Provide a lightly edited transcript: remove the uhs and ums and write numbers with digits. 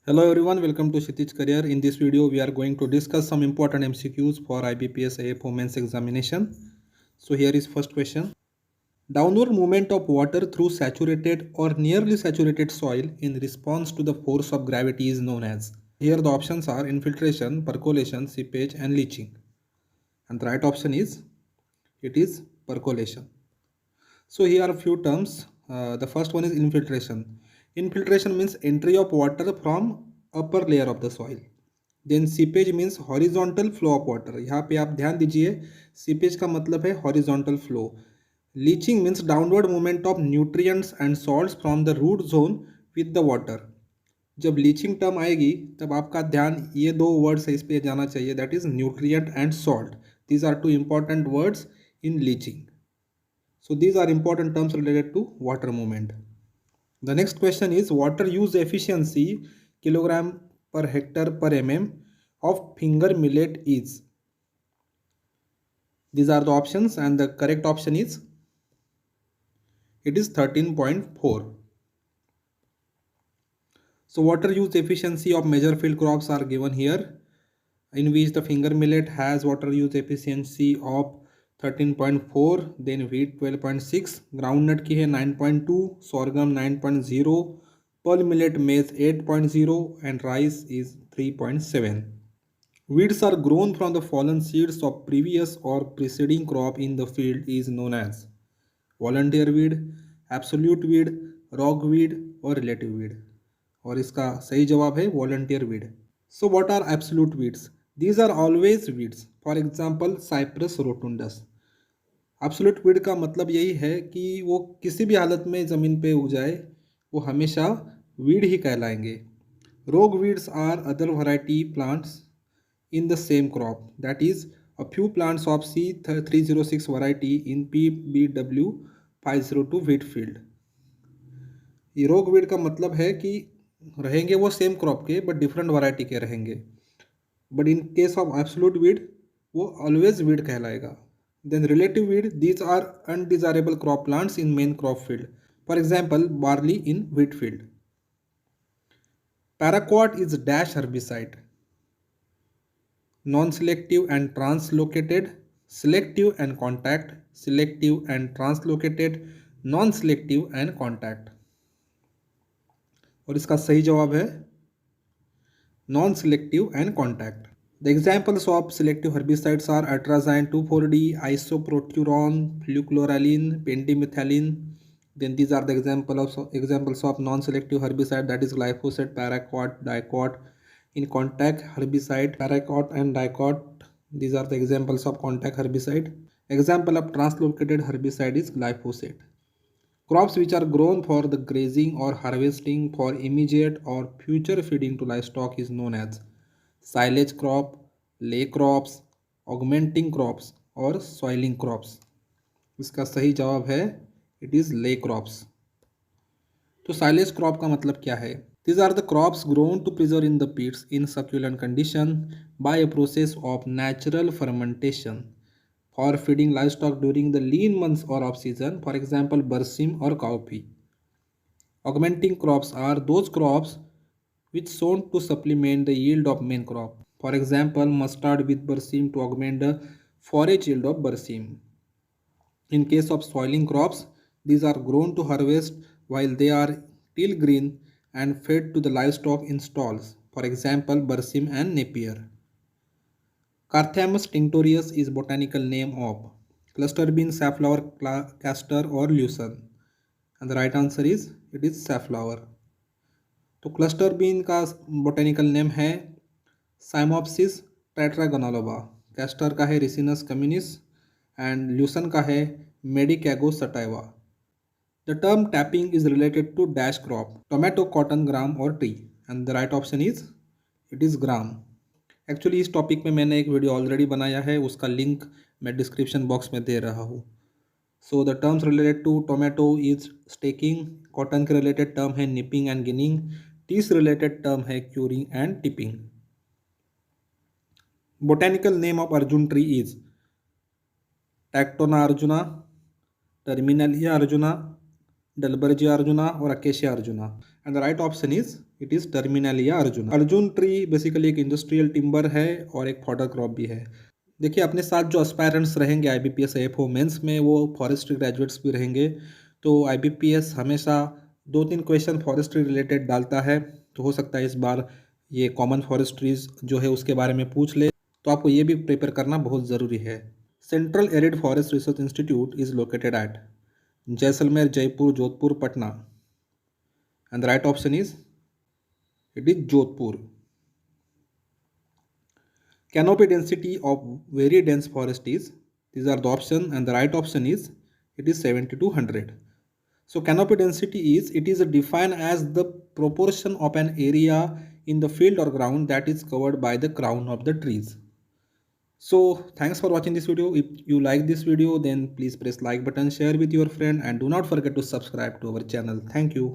Hello everyone, welcome to Kshitij Career. In this video, we are going to discuss some important MCQs for IBPS AFO Mains examination. So here is first question. Downward movement of water through saturated or nearly saturated soil in response to the force of gravity is known as. Here the options are infiltration, percolation, seepage and leaching. And the right option is, it is percolation. So here are a few terms. The first one is infiltration. Infiltration means entry of water from upper layer of the soil. Then seepage means horizontal flow of water. यहाँ पे आप ध्यान दीजिए, seepage का मतलब है horizontal flow. Leaching means downward movement of nutrients and salts from the root zone with the water. जब leaching term आएगी तब आपका ध्यान ये दो वर्ड्स है इस पे जाना चाहिए, that is nutrient and salt. These are two important words in leaching. So these are important terms related to water movement. The next question is water use efficiency kilogram per hectare per mm of finger millet is. These are the options and the correct option is, it is 13.4. So water use efficiency of major field crops are given here, in which the finger millet has water use efficiency of 13.4, then wheat 12.6, groundnut की है 9.2, sorghum 9.0, pearl millet maize 8.0 and rice is 3.7. Weeds are grown from the fallen seeds of previous or preceding crop in the field is known as volunteer weed, absolute weed, rock weed और relative weed. और इसका सही जवाब है volunteer weed. So what are absolute weeds? These are always weeds. For example, Cyprus rotundus. Absolute weed का मतलब यही है कि वो किसी भी हालत में ज़मीन पे उग जाए वो हमेशा weed ही कहलाएंगे. Rogue weeds are other variety plants in the same crop. That is, a few plants of C306 variety in PBW 502 wheat field. ये रोग वीड का मतलब है कि रहेंगे वो सेम क्रॉप के बट डिफरेंट वैरायटी के रहेंगे. But in case of absolute weed वो ऑलवेज वीड कहलाएगा. Then relative weed, these are undesirable crop plants in main crop field. For example barley in wheat field. Paraquat is dash herbicide. Non selective and translocated, selective and contact, selective and translocated, non selective and contact. और इसका सही जवाब है non selective and contact. The examples of selective herbicides are atrazine 2,4-D, isoproturon, fluchloralin, pendimethalin. Then these are the examples of non-selective herbicide, that is glyphosate, paraquat, dicot. In contact herbicide, paraquat and dicot, these are the examples of contact herbicide. Example of translocated herbicide is glyphosate. Crops which are grown for the grazing or harvesting for immediate or future feeding to livestock is known as silage crop, lay crops, augmenting crops और soiling crops. इसका सही जवाब है it is ले crops. तो silage crop का मतलब क्या है? These are the crops grown to preserve in the pits in succulent condition by a process of natural fermentation for feeding livestock during the lean months or off season, for example barsim or cowpea. Augmenting crops are those crops which sown to supplement the yield of main crop, for example mustard with barsim to augment the forage yield of barsim. In case of soiling crops, these are grown to harvest while they are still green and fed to the livestock in stalls, for example barsim and napier. Carthamus tinctorius is botanical name of cluster bean, safflower, castor or lucerne. And the right answer is, it is safflower. तो cluster bean का botanical name है Cyamopsis tetragonoloba, castor का है Ricinus communis and lucerne का है Medicago sativa. The term tapping is related to dash crop, tomato, cotton, gram और tea. And the right option is, it is gram. Actually इस topic में मैंने एक video already बनाया है, उसका लिंक मैं डिस्क्रिप्शन बॉक्स में दे रहा हूँ. So the terms related to tomato is staking, cotton के रिलेटेड टर्म है निपिंग एंड गिनिंग, टी से रिलेटेड टर्म है curing and tipping. Botanical name of Arjun tree is Tectona arjuna, Terminalia arjuna, Dalbergia arjuna और Acacia arjuna. And the right option is, it is Terminalia Arjun. Arjun tree basically एक industrial timber है और एक fodder crop भी है। देखिए अपने साथ जो एस्पायरेंट्स रहेंगे IBPS AFO मेंस में वो फॉरेस्ट्री ग्रेजुएट्स भी रहेंगे, तो IBPS हमेशा 2-3 क्वेश्चन फॉरेस्ट्री रिलेटेड डालता है, तो हो सकता है इस बार ये कॉमन फॉरेस्ट्रीज जो है उसके बारे में पूछ ले, तो आपको ये भी प्रिपेयर करना बहुत ज़रूरी है। Central arid forest research institute is located at Jaisalmer, Jaipur, Jodhpur, Patna, and the right option is it is Jodhpur. Canopy density of very dense forest is, these are the option, and the right option is it is 70 to 100. So canopy density is, it is defined as the proportion of an area in the field or ground that is covered by the crown of the trees. So thanks for watching this video. If you like this video, then please press like button, share with your friend, and do not forget to subscribe to our channel. Thank you.